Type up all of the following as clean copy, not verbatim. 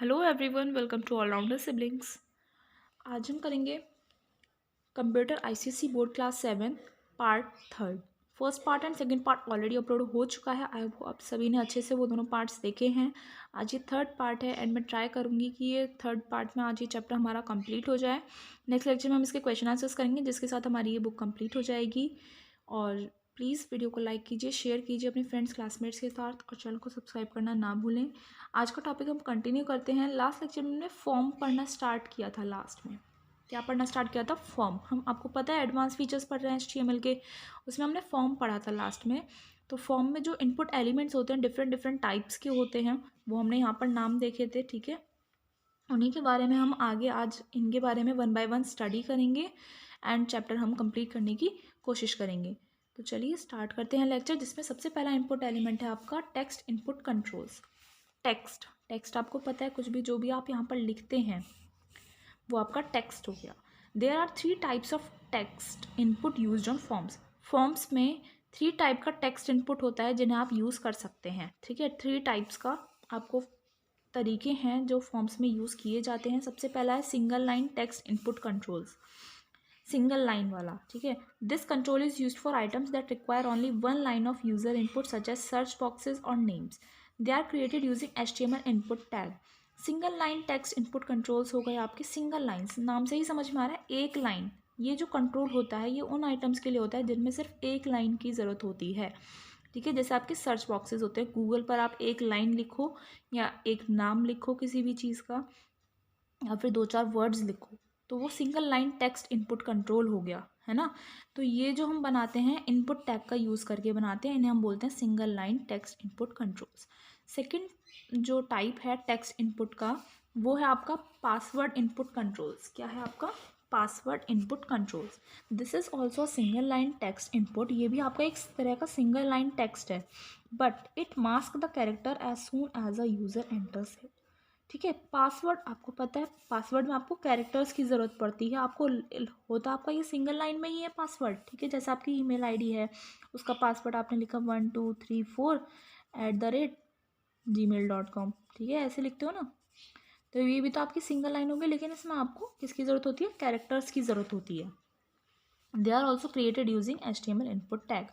Hello everyone, welcome to all rounder siblings. आज हम करेंगे computer ICSE board class 7 part third. First part and second part already upload हो चुका है। I hope आप सभी ने अच्छे से वो दोनों पार्ट्स देखे हैं। आज ये थर्ड पार्ट है एंड मैं ट्राई करूँगी कि ये थर्ड पार्ट में आज ये चैप्टर हमारा कंप्लीट हो जाए। नेक्स्ट लेक्चर में हम इसके क्वेश्चन आंसर्स करेंगे, जिसके साथ हमारी ये बुक कंप्लीट हो जाएगी। और प्लीज़ वीडियो को लाइक कीजिए, शेयर कीजिए अपने फ्रेंड्स क्लासमेट्स के साथ और चैनल को सब्सक्राइब करना ना भूलें। आज का टॉपिक हम कंटिन्यू करते हैं। लास्ट लेक्चर में हमने फॉर्म पढ़ना स्टार्ट किया था। लास्ट में क्या पढ़ना स्टार्ट किया था? फॉर्म। हम आपको पता है एडवांस फीचर्स पढ़ रहे हैं HTML के, उसमें हमने फॉर्म पढ़ा था लास्ट में। तो फॉर्म में जो इनपुट एलिमेंट्स होते हैं डिफरेंट डिफरेंट टाइप्स के होते हैं, वो हमने यहाँ पर नाम देखे थे। ठीक है, उन्हीं के बारे में हम आगे आज इनके बारे में 1 बाय 1 स्टडी करेंगे एंड चैप्टर हम कंप्लीट करने की कोशिश करेंगे। तो चलिए स्टार्ट करते हैं लेक्चर, जिसमें सबसे पहला इनपुट एलिमेंट है आपका टेक्स्ट इनपुट कंट्रोल्स। टेक्स्ट आपको पता है, कुछ भी जो भी आप यहाँ पर लिखते हैं वो आपका टेक्स्ट हो गया। There are 3 types of text input used on forms. Forms में 3 टाइप का टेक्स्ट इनपुट होता है जिन्हें आप यूज़ कर सकते हैं। ठीक है, 3 टाइप्स का आपको तरीके हैं जो फॉर्म्स में यूज़ किए जाते हैं। सबसे पहला है single line text input controls, single line वाला। ठीक है, this control is used for items that require only 1 line of user input such as search boxes और names. They are created using HTML input tag. Single line text input controls हो गए आपके single lines. नाम से ही समझ में आ रहा है, एक लाइन। ये जो कंट्रोल होता है ये उन आइटम्स के लिए होता है जिनमें सिर्फ एक लाइन की ज़रूरत होती है। ठीक है, जैसे आपके सर्च बॉक्सेस होते हैं, गूगल पर आप एक लाइन लिखो या एक नाम लिखो किसी भी चीज़ का, या फिर 2-4 वर्ड्स लिखो, तो वो single line text input control हो गया, है ना। तो ये जो हम बनाते हैं इनपुट टैग का यूज़ करके बनाते हैं, इन्हें हम बोलते हैं single line text input controls. Second जो टाइप है टेक्स्ट इनपुट का, वो है आपका पासवर्ड इनपुट कंट्रोल्स। क्या है आपका? Password input controls. This is also single line text input. ये भी आपका एक तरह का सिंगल लाइन टेक्स्ट है, but it mask the character as soon as a user enters it. ठीक है, पासवर्ड आपको पता है, पासवर्ड में आपको कैरेक्टर्स की ज़रूरत पड़ती है। आपको होता आपका ये सिंगल लाइन में ही है पासवर्ड। ठीक है, जैसे आपकी ईमेल आईडी है, उसका पासवर्ड आपने लिखा 1234@gmail.com। ठीक है, ऐसे लिखते हो ना, तो ये भी तो आपकी सिंगल लाइन होगी, लेकिन इसमें आपको किसकी ज़रूरत होती है? कैरेक्टर्स की ज़रूरत होती है। They are also created using HTML input tag.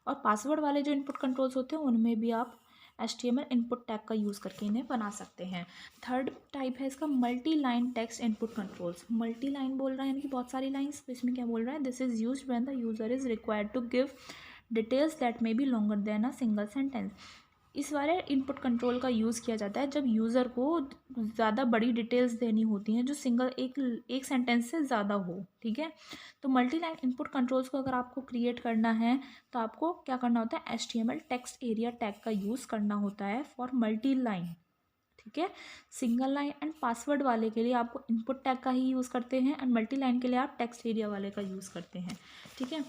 और पासवर्ड वाले जो इनपुट कंट्रोल्स होते हैं उनमें भी आप HTML इनपुट टैग का यूज़ करके इन्हें बना सकते हैं। थर्ड टाइप है इसका multi line text input controls. Multi line बोल रहा है यानी कि बहुत सारी लाइन्स। तो इसमें क्या बोल रहा है? This is used when the user is required to give details that may be longer than a single sentence. इस वाले इनपुट कंट्रोल का यूज़ किया जाता है जब यूज़र को ज़्यादा बड़ी डिटेल्स देनी होती हैं जो सिंगल एक सेंटेंस से ज़्यादा हो। ठीक है, तो मल्टी लाइन इनपुट कंट्रोल्स को अगर आपको क्रिएट करना है तो आपको क्या करना होता है? HTML टेक्स्ट एरिया टैग का यूज़ करना होता है फॉर मल्टी लाइन। ठीक है, सिंगल लाइन एंड पासवर्ड वाले के लिए आपको इनपुट टैग का ही यूज़ करते हैं एंड मल्टी लाइन के लिए आप टेक्स्ट एरिया वाले का यूज़ करते हैं। ठीक है,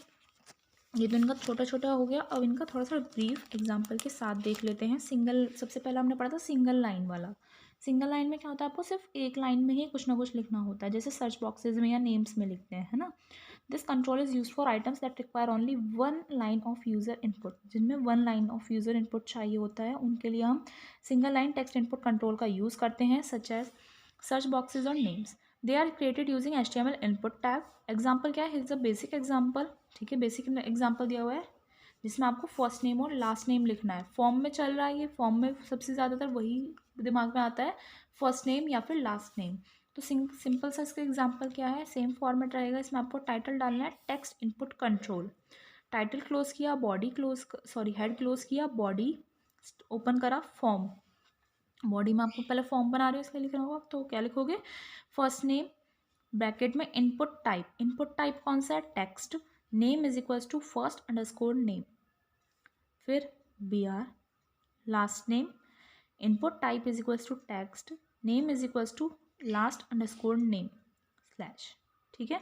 ये तो इनका छोटा छोटा हो गया। अब इनका थोड़ा सा ब्रीफ एग्जांपल के साथ देख लेते हैं। सबसे पहला हमने पढ़ा था सिंगल लाइन वाला। सिंगल लाइन में क्या होता है? आपको सिर्फ एक लाइन में ही कुछ ना कुछ लिखना होता है, जैसे सर्च बॉक्सेज में या नेम्स में लिखते हैं, है ना। This control is use for items that require only 1 line of user input. जिनमें 1 लाइन ऑफ यूजर इनपुट चाहिए होता है उनके लिए हम single line text input control का यूज़ करते हैं, सच एज सर्च बॉक्सेज और names. They are created using HTML input tag. Example क्या है? Is a basic example. ठीक है, बेसिक एग्जाम्पल दिया हुआ है जिसमें आपको फर्स्ट नेम और लास्ट नेम लिखना है। फॉर्म में चल रहा है ये, फॉर्म में सबसे ज़्यादातर वही दिमाग में आता है, फर्स्ट नेम या फिर लास्ट नेम। तो सिंपल सा इसका एग्जाम्पल क्या है? सेम फॉर्मेट रहेगा। इसमें आपको टाइटल डालना है text input control. Title close किया, body close, sorry head close किया, बॉडी ओपन करा, फॉर्म। बॉडी में आपको पहले फॉर्म बना रहे हो इसलिए लिखना होगा, तो क्या लिखोगे? फर्स्ट नेम ब्रैकेट में इनपुट टाइप। इनपुट टाइप कौन सा है? Text. Name is equals to first underscore name, फिर BR, last name. Input type is equals to text, name is equals to last underscore name slash. ठीक है,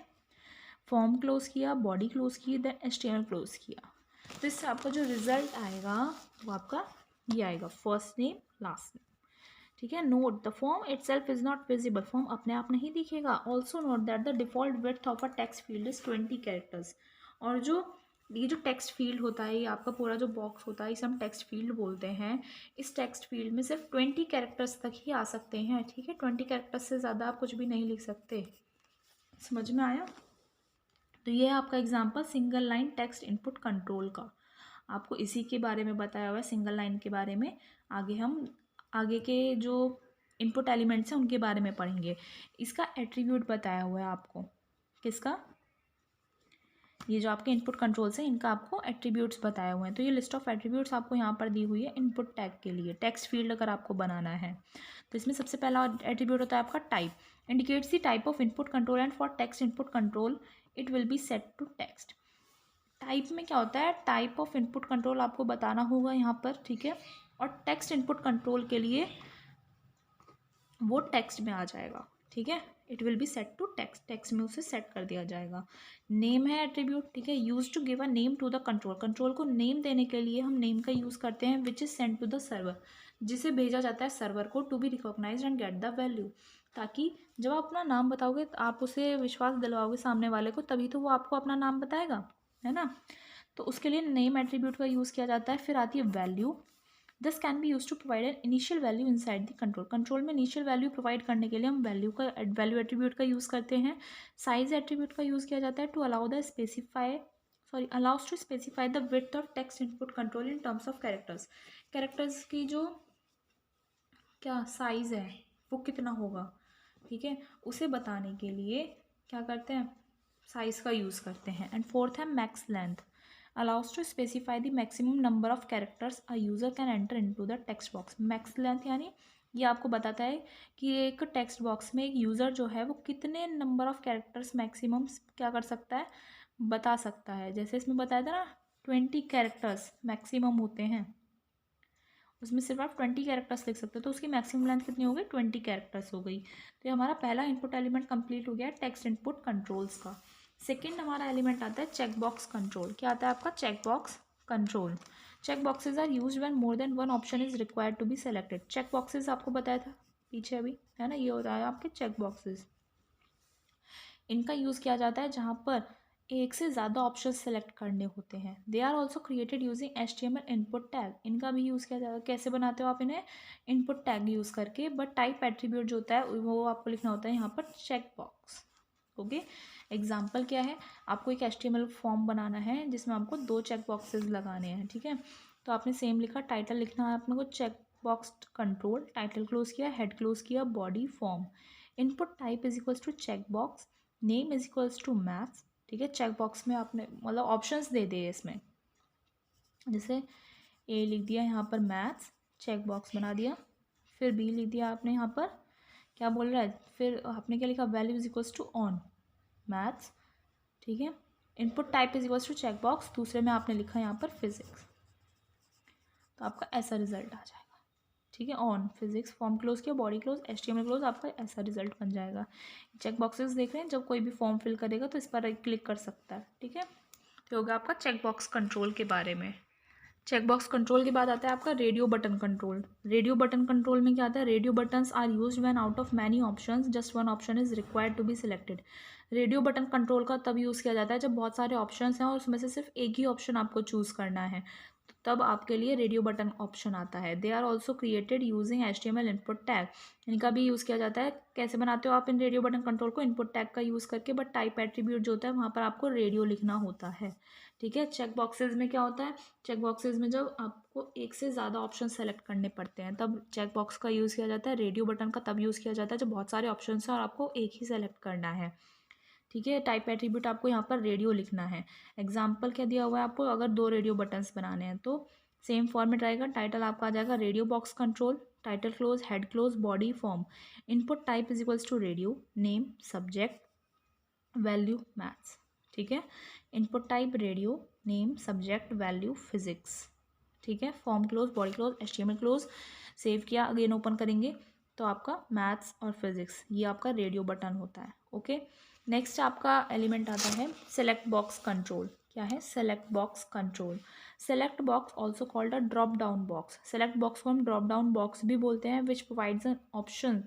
form close किया, body close की, then HTML close किया। तो इससे आपका जो रिजल्ट आएगा वो आपका ये आएगा, फर्स्ट नेम लास्ट नेम। ठीक है, note the form itself is not visible. Form अपने आप नहीं दिखेगा। Also note that the default width of a text field is 20 characters. और जो ये जो टेक्स्ट फील्ड होता है, ये आपका पूरा जो बॉक्स होता है, इसे हम टेक्स्ट फील्ड बोलते हैं। इस टेक्स्ट फील्ड में सिर्फ 20 कैरेक्टर्स तक ही आ सकते हैं, ठीक है। 20 कैरेक्टर्स से ज़्यादा आप कुछ भी नहीं लिख सकते। समझ में आया? तो ये है आपका example single line text input control का। आपको इसी के बारे में बताया हुआ है, सिंगल लाइन के बारे में। आगे हम आगे के जो इनपुट एलिमेंट्स हैं उनके बारे में पढ़ेंगे। इसका एट्रीब्यूट बताया हुआ है आपको। किसका? ये जो आपके इनपुट कंट्रोल्स हैं इनका आपको एट्रीब्यूट्स बताए हुए हैं। तो ये लिस्ट ऑफ एट्रीब्यूट्स आपको यहाँ पर दी हुई है इनपुट टैग के लिए, टेक्स्ट फील्ड अगर आपको बनाना है। तो इसमें सबसे पहला एट्रीब्यूट होता है आपका type, indicates the type of input control and for text input control it will be set to text. Type में क्या होता है? टाइप ऑफ इनपुट कंट्रोल आपको बताना होगा यहाँ पर, ठीक है। और टेक्स्ट इनपुट कंट्रोल के लिए वो टेक्स्ट में आ जाएगा, ठीक है। It will be set to text, text में उसे सेट कर दिया जाएगा। नेम है एट्रीब्यूट, ठीक है, use to give a name to the control, control को नेम देने के लिए हम नेम का यूज़ करते हैं, which is send to the server, जिसे भेजा जाता है सर्वर को, to be recognize and get the value. ताकि जब आप अपना नाम बताओगे तो आप उसे विश्वास दिलवाओगे सामने वाले को, तभी तो वो आपको अपना नाम बताएगा, है ना। तो उसके लिए नेम एट्रीब्यूट का यूज़ किया जाता है। फिर आती है value. This can be use to provide an initial value inside the control, control में इनिशियल वैल्यू प्रोवाइड करने के लिए हम वैल्यू एट्रीब्यूट का यूज़ करते हैं। साइज एट्रीब्यूट का यूज़ किया जाता है to allow the specify allows to specify the width of text input control in terms of characters, characters की जो क्या साइज़ है वो कितना होगा, ठीक है, उसे बताने के लिए क्या करते हैं? साइज़ का यूज़ करते हैं। एंड फोर्थ है max length, allows to specify the maximum number of characters a user can enter into the text box. Max length यानी ये आपको बताता है कि एक टेक्स्ट बॉक्स में एक यूज़र जो है वो कितने नंबर ऑफ कैरेक्टर्स मैक्सिमम क्या कर सकता है, बता सकता है। जैसे इसमें बताया था ना 20 कैरेक्टर्स मैक्सिमम होते हैं, उसमें सिर्फ आप 20 कैरेक्टर्स लिख सकते हो, तो उसकी मैक्सिमम लेंथ कितनी हो गई? 20 कैरेक्टर्स हो गई। तो ये हमारा पहला इनपुट एलिमेंट कंप्लीट हो गया टेक्स्ट इनपुट कंट्रोल्स का। सेकंड हमारा एलिमेंट आता है चेक बॉक्स कंट्रोल। क्या आता है आपका? Check box control. Check boxes are use when more than one option is required to be selected. Check boxes आपको बताया था पीछे अभी, है ना, ये होता है आपके चेक बॉक्सेज। इनका यूज़ किया जाता है जहाँ पर एक से ज़्यादा ऑप्शन सेलेक्ट करने होते हैं। They are also created using HTML input tag. इनका भी यूज़ किया जाता है। कैसे बनाते हो आप इन्हें? इनपुट टैग यूज़ करके। बट टाइप एट्रीब्यूट जो होता है वो आपको लिखना होता है यहाँ पर चेक बॉक्स। ओके, एग्जाम्पल क्या है? आपको एक HTML फॉर्म बनाना है जिसमें आपको 2 चेक बॉक्सेज लगाने हैं, ठीक है। तो आपने सेम लिखा, टाइटल लिखना है अपने को check box control, title close किया, हेड क्लोज किया, body form. Input type is equals to check box, name is equals to maths, ठीक है। चेक बॉक्स में आपने मतलब ऑप्शंस दे दिए इसमें, जैसे ए लिख दिया यहाँ पर मैथ्स, चेक बॉक्स बना दिया। फिर बी लिख दिया आपने यहाँ पर, क्या बोल रहा है? फिर आपने क्या लिखा? Value is equals to on maths, ठीक है। Input type is equals to check box, दूसरे में आपने लिखा यहाँ पर फिजिक्स, तो आपका ऐसा रिजल्ट आ जाएगा, ठीक है। ऑन फिजिक्स, फॉर्म क्लोज किया, बॉडी क्लोज, HTML क्लोज, आपका ऐसा रिजल्ट बन जाएगा। चेक बॉक्सेस देख रहे हैं, जब कोई भी फॉर्म फिल करेगा तो इस पर क्लिक कर सकता है, ठीक है। तो होगा आपका चेक बॉक्स कंट्रोल के बारे में। चेक बॉक्स कंट्रोल के बाद आता है आपका radio button control. Radio button control में क्या आता है? Radio buttons are used when out of many options just one option is required to be selected. Radio button control का तब यूज़ किया जाता है जब बहुत सारे ऑप्शंस हैं और उसमें से सिर्फ एक ही ऑप्शन आपको चूज़ करना है, तो तब आपके लिए रेडियो बटन ऑप्शन आता है। They are also created using HTML input tag. इनका भी यूज़ किया जाता है। कैसे बनाते हो आप इन रेडियो बटन कंट्रोल को? इनपुट टैग का यूज़ करके, बट टाइप एट्रीब्यूट जो होता है वहाँ पर आपको रेडियो लिखना होता है, ठीक है। चेक बॉक्सेज में क्या होता है? चेक बॉक्सेज में जब आपको एक से ज़्यादा ऑप्शन सेलेक्ट करने पड़ते हैं तब चेक बॉक्स का यूज़ किया जाता है। रेडियो बटन का तब यूज़ किया जाता है जब बहुत सारे ऑप्शन हैं और आपको एक ही सेलेक्ट करना है, ठीक है। टाइप एट्रीब्यूट आपको यहाँ पर रेडियो लिखना है। एग्जाम्पल क्या दिया हुआ है आपको? अगर 2 रेडियो बटन्स बनाने हैं तो सेम फॉर्मेट रहेगा। टाइटल आपका आ जाएगा radio box control, title close, head close, body form. Input type is equals to radio, name subject, value maths, ठीक है। Input type radio, name subject, value physics, ठीक है। Form close, body close, HTML close. Save किया, again open करेंगे तो आपका maths और physics, ये आपका रेडियो बटन होता है, ओके। नेक्स्ट आपका एलिमेंट आता है सेलेक्ट बॉक्स कंट्रोल। क्या है? Select box control. Select box also called a drop down box. Select box को हम ड्रॉप डाउन बॉक्स भी बोलते हैं, which provides an option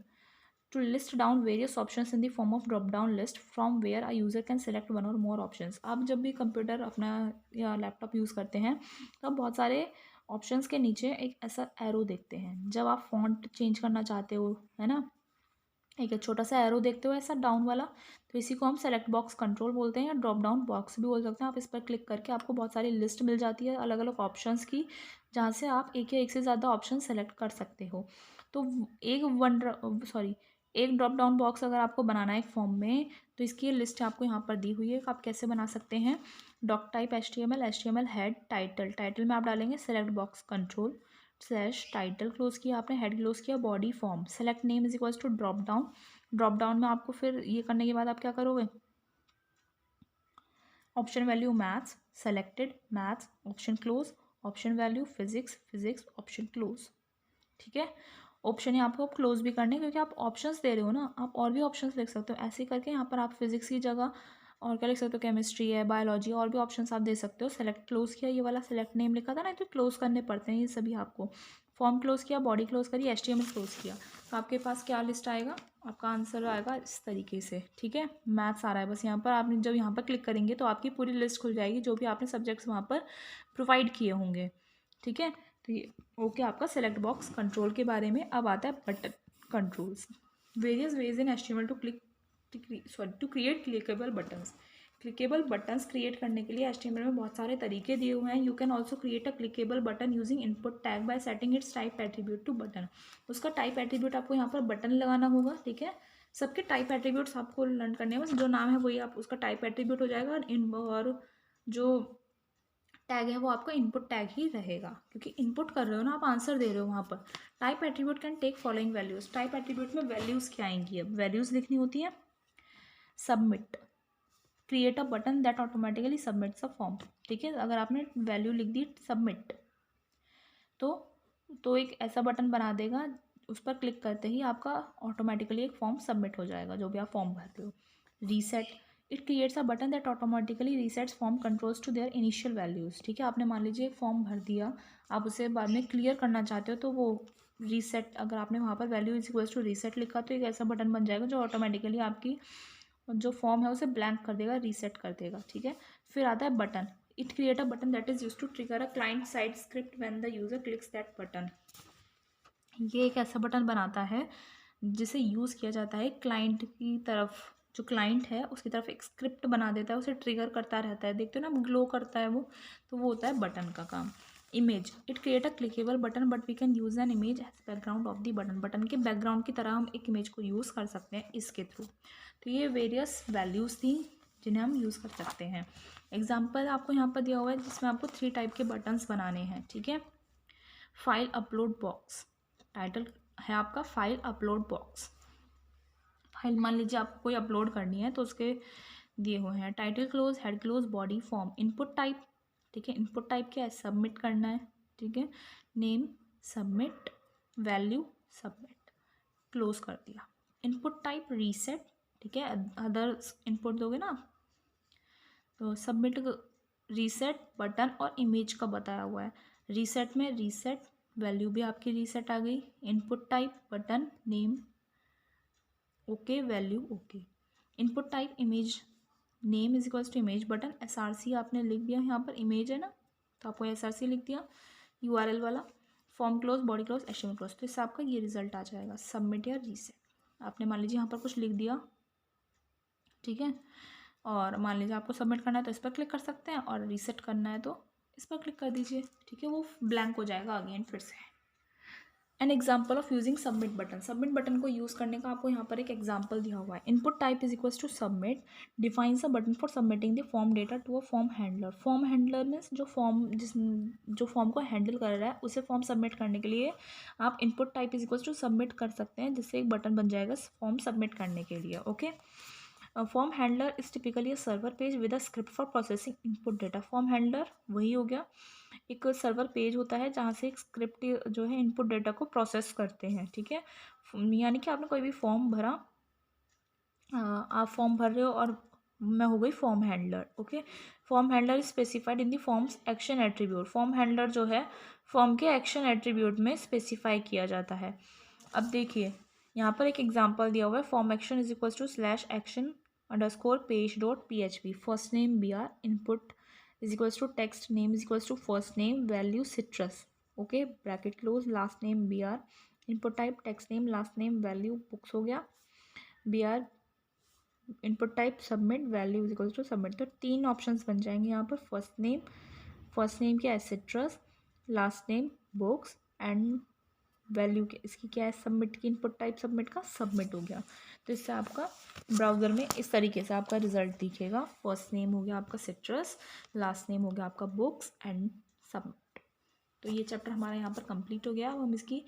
to list down various options in the form of drop down list from where a user can select one or more options. आप जब भी computer अपना या लैपटॉप यूज़ करते हैं तो आप बहुत सारे ऑप्शंस के नीचे एक ऐसा एरो देखते हैं। जब आप फॉन्ट चेंज करना चाहते हो, है ना, एक छोटा सा एरो देखते हो ऐसा डाउन वाला, तो इसी को हम सेलेक्ट बॉक्स कंट्रोल बोलते हैं या ड्रॉप डाउन बॉक्स भी बोल सकते हैं। आप इस पर क्लिक करके आपको बहुत सारी लिस्ट मिल जाती है अलग अलग ऑप्शंस की, जहाँ से आप एक या एक से ज़्यादा ऑप्शन सेलेक्ट कर सकते हो। तो एक ड्रॉप डाउन बॉक्स अगर आपको बनाना है एक फॉर्म में, तो इसकी लिस्ट आपको यहाँ पर दी हुई है। आप कैसे बना सकते हैं? Doc type HTML head title में आप डालेंगे select box control / title close किया आपने, हेड क्लोज किया, body form select name is equals to drop down में आपको फिर ये करने के बाद आप क्या करोगे? Option value maths selected maths, option close, option value physics option close. ठीक है, ऑप्शन यहाँ पर आप क्लोज भी करने, क्योंकि आप ऑप्शंस दे रहे हो ना, आप और भी ऑप्शंस लिख सकते हो। ऐसे ही करके यहाँ पर आप फिजिक्स की जगह और क्या लिख सकते हो? केमिस्ट्री है, बायोलॉजी, और भी ऑप्शंस आप दे सकते हो। सेलेक्ट क्लोज किया, ये वाला सेलेक्ट नेम लिखा था ना, तो क्लोज करने पड़ते हैं ये सभी आपको। फॉर्म क्लोज किया, बॉडी क्लोज करी, HTML क्लोज किया, तो आपके पास क्या लिस्ट आएगा? आपका आंसर आएगा इस तरीके से। ठीक है, मैथ्स आ रहा है बस यहाँ पर। आपने जब यहाँ पर क्लिक करेंगे तो आपकी पूरी लिस्ट खुल जाएगी जो भी आपने सब्जेक्ट्स वहाँ पर प्रोवाइड किए होंगे। ठीक है, तो ये ओके आपका सेलेक्ट बॉक्स कंट्रोल के बारे में। अब आता है button controls. Various ways in HTML to create clickable buttons. Clickable buttons create करने के लिए HTML में बहुत सारे तरीके दिए हुए हैं। You can also create a clickable button using input tag by setting its type attribute to button. उसका टाइप एट्रीब्यूट आपको यहाँ पर बटन लगाना होगा। ठीक है, सबके टाइप एट्रीब्यूट्स आपको लर्न करने हैं, बस जो नाम है वही आप उसका टाइप एट्रीब्यूट हो जाएगा, और जो टैग है वो आपका इनपुट टैग ही रहेगा, क्योंकि इनपुट कर रहे हो ना आप, आंसर दे रहे हो वहाँ पर। Type attribute can take following values. Type attribute में वैल्यूज़ क्या आएंगी? अब वैल्यूज़ लिखनी होती है। Submit, create a button that automatically submits a form. ठीक है, अगर आपने वैल्यू लिख दी सबमिट, तो एक ऐसा बटन बना देगा, उस पर क्लिक करते ही आपका ऑटोमेटिकली एक फॉर्म सबमिट हो जाएगा जो भी आप फॉर्म भरते हो। Reset, it creates a button that automatically resets form controls to their initial values. ठीक है, आपने मान लीजिए एक फॉर्म भर दिया, आप उसे बाद में क्लियर करना चाहते हो, तो वो रीसेट, अगर आपने वहाँ पर value is equals to reset लिखा, तो एक ऐसा बटन बन जाएगा जो ऑटोमेटिकली आपकी जो फॉर्म है उसे ब्लैंक कर देगा, रीसेट कर देगा। ठीक है, फिर आता है button. It create a button that is use to trigger a client side script when the user clicks that button. ये एक ऐसा बटन बनाता है जिसे यूज़ किया जाता है क्लाइंट की तरफ, जो क्लाइंट है उसकी तरफ एक स्क्रिप्ट बना देता है, उसे ट्रिगर करता रहता है, देखते हो ना ग्लो करता है वो, तो वो होता है बटन का काम। Image, it create a clickable button but we can use an image as background of the button. Button के बैकग्राउंड की तरह हम एक इमेज को यूज़ कर सकते हैं इसके थ्रू। तो ये वेरियस वैल्यूज़ थी जिन्हें हम यूज़ कर सकते हैं। एग्जाम्पल आपको यहाँ पर दिया हुआ है जिसमें आपको 3 टाइप के बटन्स बनाने हैं। ठीक है, फाइल अपलोड बॉक्स, टाइटल है आपका फाइल अपलोड बॉक्स। फाइल मान लीजिए आपको कोई अपलोड करनी है तो उसके दिए हुए हैं title close, head close, body, form. Input type, ठीक है, इनपुट टाइप क्या है? सबमिट करना है। ठीक है, name submit, value submit, close कर दिया। इनपुट टाइप रीसेट, ठीक है, अदर इनपुट दोगे ना, तो सबमिट, रीसेट, बटन और इमेज का बताया हुआ है। रीसेट में रीसेट, वैल्यू भी आपकी रीसेट आ गई। Input type button, name okay, value okay. Input type image, name is equals to image, button SRC आपने लिख दिया, यहाँ पर इमेज है ना तो आपको SRC लिख दिया URL वाला। Form close, body close, HTML close, तो इससे आपका ये रिजल्ट आ जाएगा सबमिट या रीसेट। आपने मान लीजिए यहाँ पर कुछ लिख दिया, ठीक है, और मान लीजिए आपको सबमिट करना है तो इस पर क्लिक कर सकते हैं, और रीसेट करना है तो इस पर क्लिक कर दीजिए। ठीक है, वो ब्लैंक हो जाएगा अगेन फिर से। An example of using submit button. Submit button को यूज़ करने का आपको यहाँ पर एक एग्जाम्पल दिया हुआ है। Input type is equals to submit, defines a button for submitting the form data to a form handler. Form handler means जो फॉर्म को हैंडल कर रहा है उसे फॉर्म सबमिट करने के लिए आप input type is equals to submit कर सकते हैं, जिससे एक बटन बन जाएगा फॉर्म सबमिट करने के लिए। Okay, form handler is typically a server page with a script for processing input data. Form handler वही हो गया, एक सर्वर पेज होता है जहाँ से एक स्क्रिप्ट जो है इनपुट डेटा को प्रोसेस करते हैं। ठीक है, यानी कि आपने कोई भी फॉर्म भरा, आप फॉर्म भर रहे हो और मैं हो गई form handler. Okay, form handler is specified in the forms action attribute. Form handler जो है फॉर्म के एक्शन एट्रीब्यूट में स्पेसिफाई किया जाता है। अब देखिए यहाँ पर एक एग्जांपल दिया हुआ है, form action is equals to slash action underscore page dot PHP, first name BR, input is equals to text name is equals to first name value citrus, okay, bracket close, last name BR, input type text name, last name value books हो गया, BR, input type submit, value is equals to submit. तो 3 options बन जाएंगे यहाँ पर, first name क्या है citrus, last name books and value के इसकी क्या है सबमिट की, इनपुट टाइप सबमिट का सबमिट हो गया। तो इससे आपका ब्राउज़र में इस तरीके से आपका रिजल्ट दिखेगा, फर्स्ट नेम हो गया आपका सिट्रस, लास्ट नेम हो गया आपका बुक्स एंड सबमिट। तो ये चैप्टर हमारा यहाँ पर कंप्लीट हो गया। अब हम इसकी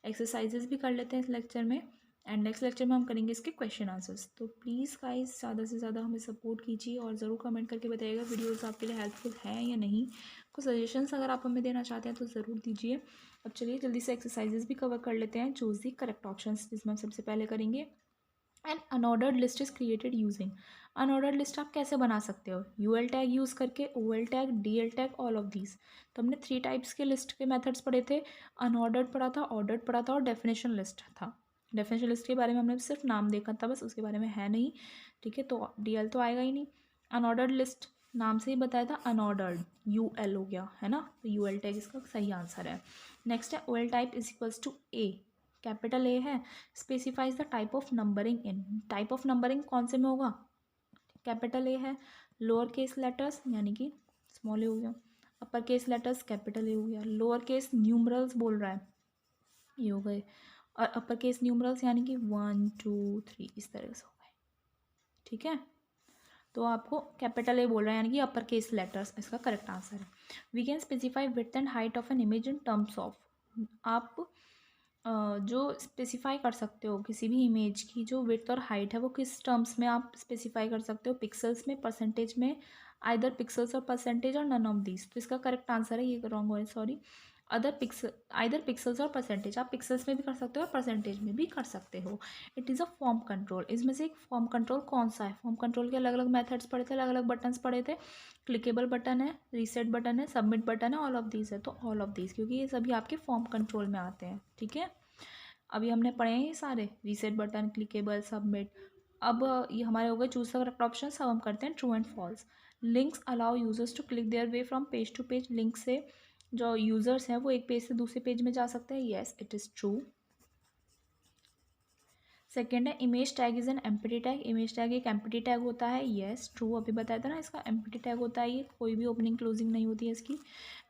एक्सरसाइजेस भी कर लेते हैं इस लेक्चर में, एंड नेक्स्ट लेक्चर में हम करेंगे इसके क्वेश्चन आंसर्स। तो प्लीज़ गाइस ज़्यादा से ज़्यादा हमें सपोर्ट कीजिए और ज़रूर कमेंट करके बताइएगा वीडियोस आपके लिए हेल्पफुल है या नहीं। कुछ सजेशंस अगर आप हमें देना चाहते हैं तो ज़रूर दीजिए। अब चलिए जल्दी से एक्सरसाइजेस भी कवर कर लेते हैं। चूज दी करेक्ट ऑप्शंस, जिसमें हम सबसे पहले करेंगे an unordered list is created using. Unordered list आप कैसे बना सकते हो, UL टैग यूज़ करके, OL tag, DL tag, all of these. तो हमने 3 टाइप्स के लिस्ट के मेथड्स पढ़े थे, अनऑर्डर्ड पढ़ा था, ऑर्डर्ड पढ़ा था और डेफिनेशन लिस्ट था। डेफिनेशन लिस्ट के बारे में हमने सिर्फ नाम देखा था बस, उसके बारे में है नहीं, ठीक है। तो DL तो आएगा ही नहीं। अनऑर्डर्ड लिस्ट नाम से ही बताया था, अनऑर्डर्ड UL हो गया है ना, तो UL टैग इसका सही आंसर है। नेक्स्ट है OL type is equals to A, capital A है, specifies the type of numbering in, type of numbering कौन से में होगा, कैपिटल A है, लोअर केस लेटर्स यानी कि स्मॉल ए हो गया, upper case letters capital A हो गया, लोअर केस न्यूमरल्स बोल रहा है ये हो गए, और अपर केस न्यूमरल्स यानी कि 1 2 3 इस तरह से हो गए, ठीक है। तो आपको कैपिटल A बोल रहा है यानी कि अपर केस लेटर्स इसका करेक्ट आंसर है। We can specify width and height of an image in terms of, आप जो स्पेसिफाई कर सकते हो किसी भी इमेज की जो विड्थ और हाइट है वो किस टर्म्स में आप स्पेसिफाई कर सकते हो, पिक्सल्स में, परसेंटेज में, आइदर पिक्सल्स और परसेंटेज और नन ऑफ दीज। तो इसका करेक्ट आंसर है, ये रॉन्ग हो है सॉरी, आइदर पिक्सल्स और परसेंटेज, आप पिक्सल्स में भी कर सकते हो और परसेंटेज में भी कर सकते हो। It is a form control, इसमें से एक फॉर्म कंट्रोल कौन सा है, फॉर्म कंट्रोल के अलग अलग मेथड्स पढ़े थे, अलग अलग बटन्स पढ़े थे, क्लिकेबल बटन है, रीसेट बटन है, सबमिट बटन है, ऑल ऑफ दीज है। तो ऑल ऑफ दीज क्योंकि ये सभी आपके फॉर्म कंट्रोल में आते हैं, ठीक है। अभी हमने पढ़े हैं ये सारे, रीसेट बटन, क्लिकेबल, सबमिट। अब ये हमारे हो गए चूज द करेक्ट ऑप्शन। अब हम करते हैं true and false. Links allow users to click their way from page to page, link से जो यूजर्स हैं वो एक पेज से दूसरे पेज में जा सकते हैं, yes it is true. Second है image tag is an empty tag, image tag एक एम्प्टी टैग होता है, येस ट्रू, अभी बताया था ना इसका एम्प्टी टैग होता है, ये कोई भी ओपनिंग क्लोजिंग नहीं होती है इसकी।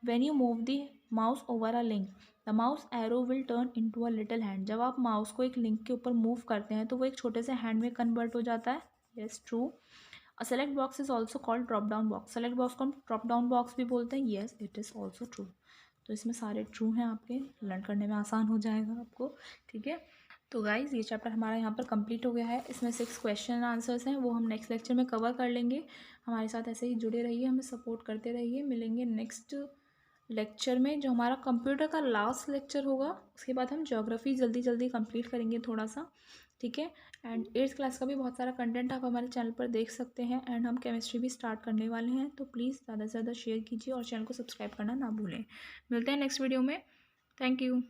When you move the mouse over a link the mouse arrow will turn into a little hand, जब आप माउस को एक लिंक के ऊपर मूव करते हैं तो वो एक छोटे से हैंड में कन्वर्ट हो जाता है, yes true. A select box is also called drop down box, select box को हम ड्रॉप डाउन बॉक्स भी बोलते हैं, yes it is also true. तो इसमें सारे ट्रू हैं आपके, लर्न करने में आसान हो जाएगा आपको, ठीक है। तो गाइज ये चैप्टर हमारा यहाँ पर कंप्लीट हो गया है, इसमें 6 क्वेश्चन आंसर्स हैं, वो हम नेक्स्ट लेक्चर में कवर कर लेंगे। हमारे साथ ऐसे ही जुड़े रहिए, हमें सपोर्ट करते रहिए। मिलेंगे नेक्स्ट लेक्चर में जो हमारा कंप्यूटर का लास्ट लेक्चर होगा, उसके बाद हम ज्योग्राफी जल्दी जल्दी कंप्लीट करेंगे थोड़ा सा, ठीक है। एंड 8th क्लास का भी बहुत सारा कंटेंट आप हमारे चैनल पर देख सकते हैं, एंड हम केमिस्ट्री भी स्टार्ट करने वाले हैं। तो प्लीज़ ज़्यादा से ज़्यादा शेयर कीजिए और चैनल को सब्सक्राइब करना ना भूलें। मिलते हैं नेक्स्ट वीडियो में, थैंक यू।